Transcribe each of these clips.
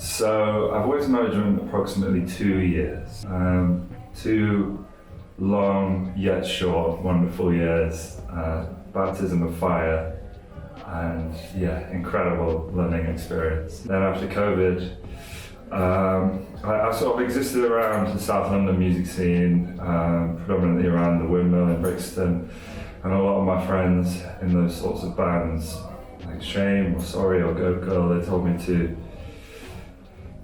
So I've worked in management approximately 2 years. 2 long yet short, wonderful years. Baptism of fire, and incredible learning experience. Then after COVID, I sort of existed around the South London music scene, predominantly around the Windmill in Brixton, and a lot of my friends in those sorts of bands, like Shame or Sorry or Go Girl, they told me to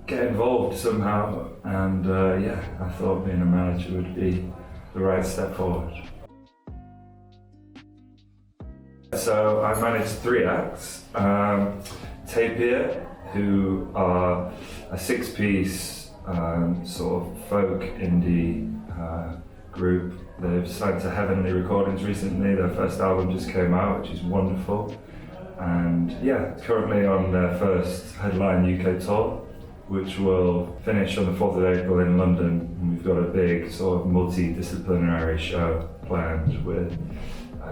get involved somehow, and I thought being a manager would be the right step forward. So I managed 3 acts. Tapir, who are a 6-piece sort of folk indie group. They've signed to Heavenly Recordings recently. Their first album just came out, which is wonderful. And currently on their first headline UK tour, which will finish on the 4th of April in London. And we've got a big sort of multidisciplinary show planned with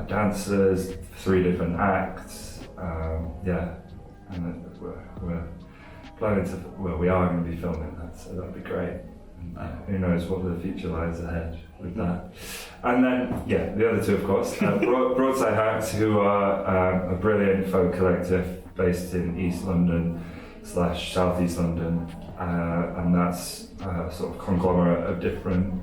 dancers, 3 different acts, and we're planning to, we are going to be filming that, so that'd be great. And, who knows what the future lies ahead with that. And then, the other 2, of course, Broadside Hacks, who are a brilliant folk collective based in East London / South East London, and that's a sort of conglomerate of different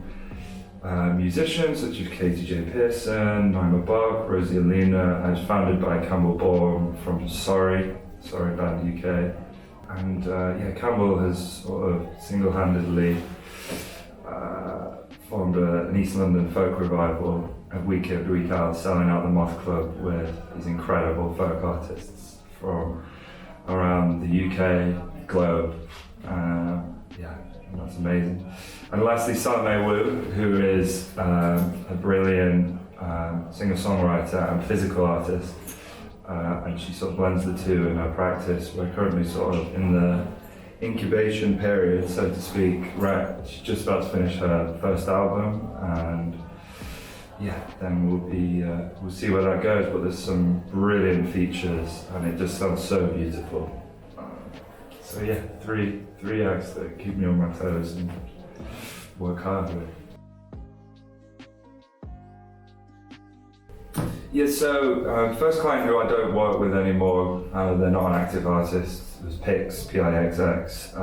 musicians such as Katie J. Pearson, Naima Bog, Rosie Alina, and it's founded by Campbell Bourne from Sorry Band UK. And Campbell has sort of single-handedly formed an East London folk revival week in, week out, selling out the Moth Club with these incredible folk artists from around the UK, globe. That's amazing. And lastly, Salome Wu, who is a brilliant singer-songwriter and physical artist, and she sort of blends the 2 in her practice. We're currently sort of in the incubation period, so to speak. Right, she's just about to finish her first album, and then we'll see where that goes. But there's some brilliant features, and it just sounds so beautiful. So 3 acts that keep me on my toes and work hard with. First client who I don't work with anymore, they're not an active artist, was Pix, P-I-X-X.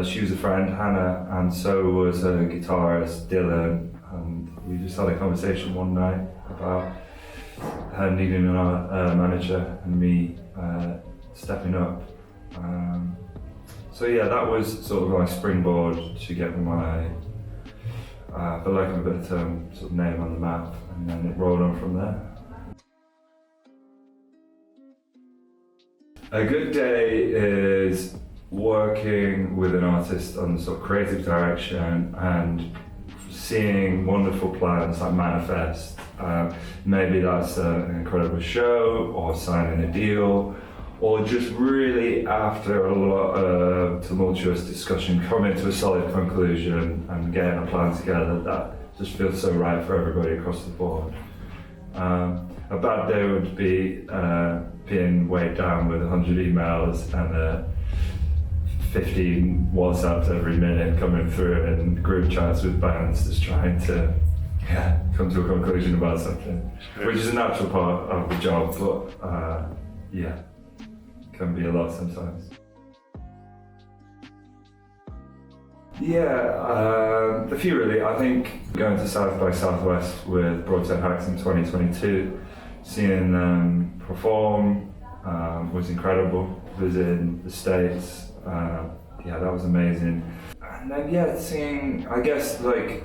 She was a friend, Hannah, and so was her guitarist, Dylan, and we just had a conversation one night about her needing a manager and me stepping up. That was sort of my springboard to get my, for lack of a better term, sort of name on the map, and then it rolled on from there. A good day is working with an artist on sort of creative direction and seeing wonderful plans like manifest. Maybe that's an incredible show, or signing a deal, or just really, after a lot of tumultuous discussion, coming to a solid conclusion and getting a plan together that just feels so right for everybody across the board. A bad day would be being weighed down with 100 emails and 15 WhatsApps every minute coming through, and group chats with bands just trying to come to a conclusion about something, which is a natural part of the job, but can be a lot sometimes. A few really. I think going to South by Southwest with Broadside Hacks in 2022, seeing them perform was incredible. Visiting the States, that was amazing. And then seeing, I guess, like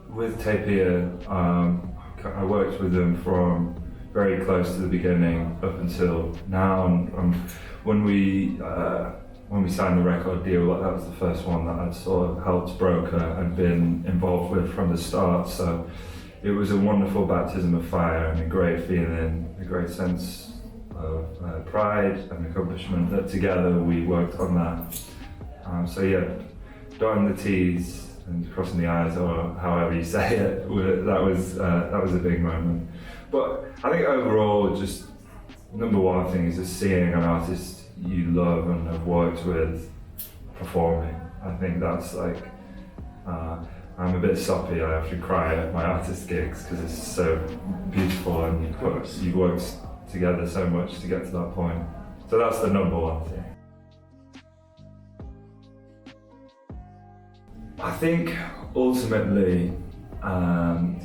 with Tapir, I worked with them from very close to the beginning up until now, and when we signed the record deal, that was the first one that I'd sort of helped broker and been involved with from the start. So it was a wonderful baptism of fire and a great feeling, a great sense of pride and accomplishment that together we worked on that. Dotting the T's and crossing the I's, or however you say it, that was a big moment. But I think overall, just number one thing is just seeing an artist you love and have worked with performing. I think that's like, I'm a bit soppy. I often cry at my artist gigs because it's so beautiful and you've worked together so much to get to that point. So that's the number one thing. I think ultimately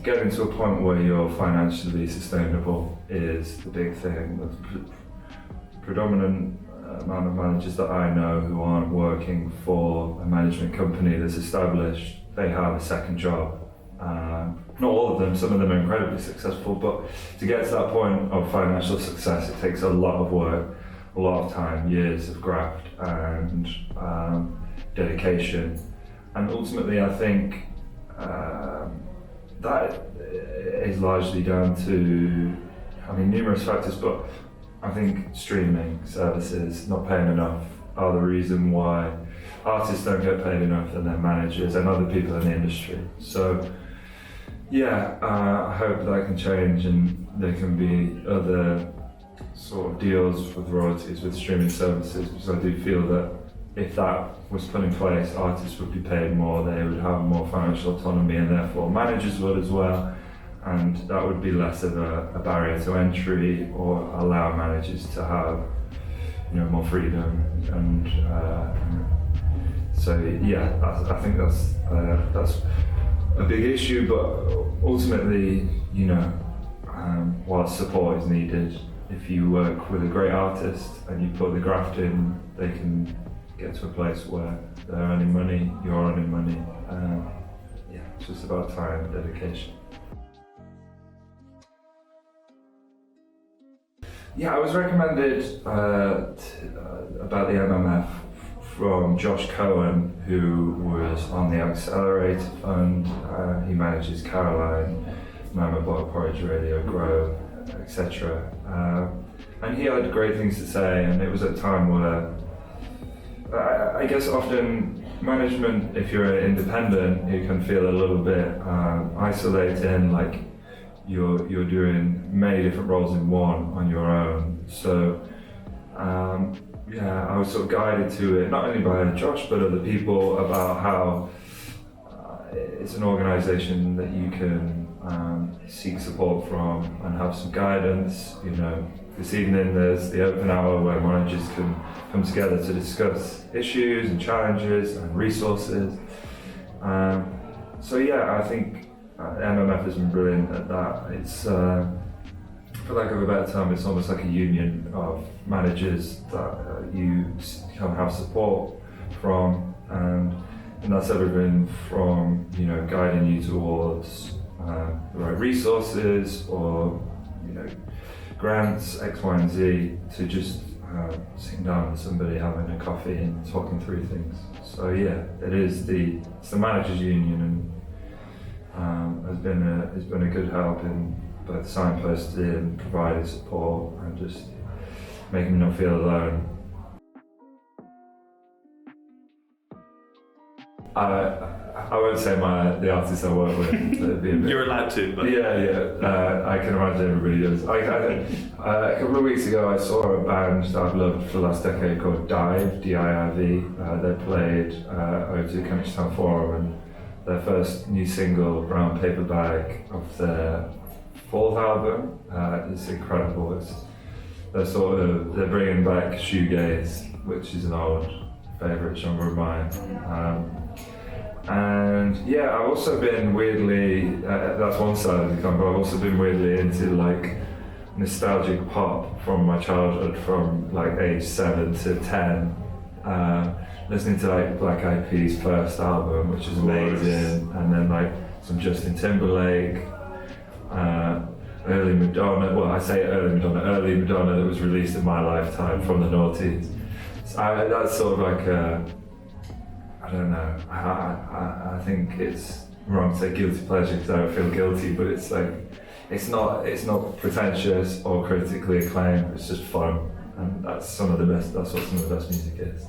getting to a point where you're financially sustainable is the big thing. The predominant amount of managers that I know who aren't working for a management company that's established, they have a second job. Not all of them, some of them are incredibly successful, but to get to that point of financial success, it takes a lot of work, a lot of time, years of graft and dedication. And ultimately, I think that is largely down to, numerous factors, but I think streaming services not paying enough are the reason why artists don't get paid enough and their managers and other people in the industry. So yeah, I hope that can change and there can be other sort of deals with royalties with streaming services, because I do feel that if that was put in place, artists would be paid more, they would have more financial autonomy, and therefore managers would as well, and that would be less of a barrier to entry, or allow managers to have more freedom. And so yeah, I think that's a big issue, but ultimately, while support is needed, if you work with a great artist and you put the graft in, they can get to a place where they're earning money, you're earning money. It's just about time and dedication. Yeah, I was recommended about the MMF from Josh Cohen, who was on the Accelerate Fund. He manages Caroline, Mama Block, Porridge Radio, Grow, etc. And he had great things to say, and it was a time where I guess often management, if you're independent, you can feel a little bit isolated, like you're doing many different roles in one on your own. So I was sort of guided to it, not only by Josh but other people, about how it's an organisation that you can seek support from and have some guidance. This evening there's the open hour where managers can come together to discuss issues and challenges and resources. I think MMF has been brilliant at that. It's, for lack of a better term, it's almost like a union of managers that you can have support from, and that's everything from guiding you towards the right resources or grants X, Y, and Z, to just sitting down with somebody, having a coffee and talking through things. So yeah, it's the managers union, and has been a good help in both signposting, providing support, and just making me not feel alone. I won't say the artists I work with. You're allowed to, but I can imagine everybody does. A couple of weeks ago, I saw a band that I've loved for the last decade called Dive, D-I-I-V. They played O2 Country Town Forum, and their first new single, Brown Paper Bag, of their fourth album, is incredible. They're bringing back shoegaze, which is an old favourite genre of mine. And yeah, I've also been weirdly, that's one side of the coin, but I've also been weirdly into like nostalgic pop from my childhood, from like age 7 to 10. Listening to like Black Eyed Peas' first album, which is amazing, and then like some Justin Timberlake, early Madonna, early Madonna that was released in my lifetime from the noughties. So that's sort of like I don't know, I think it's wrong to say guilty pleasure because I don't feel guilty, but it's like, it's not pretentious or critically acclaimed, it's just fun, and that's what some of the best music is.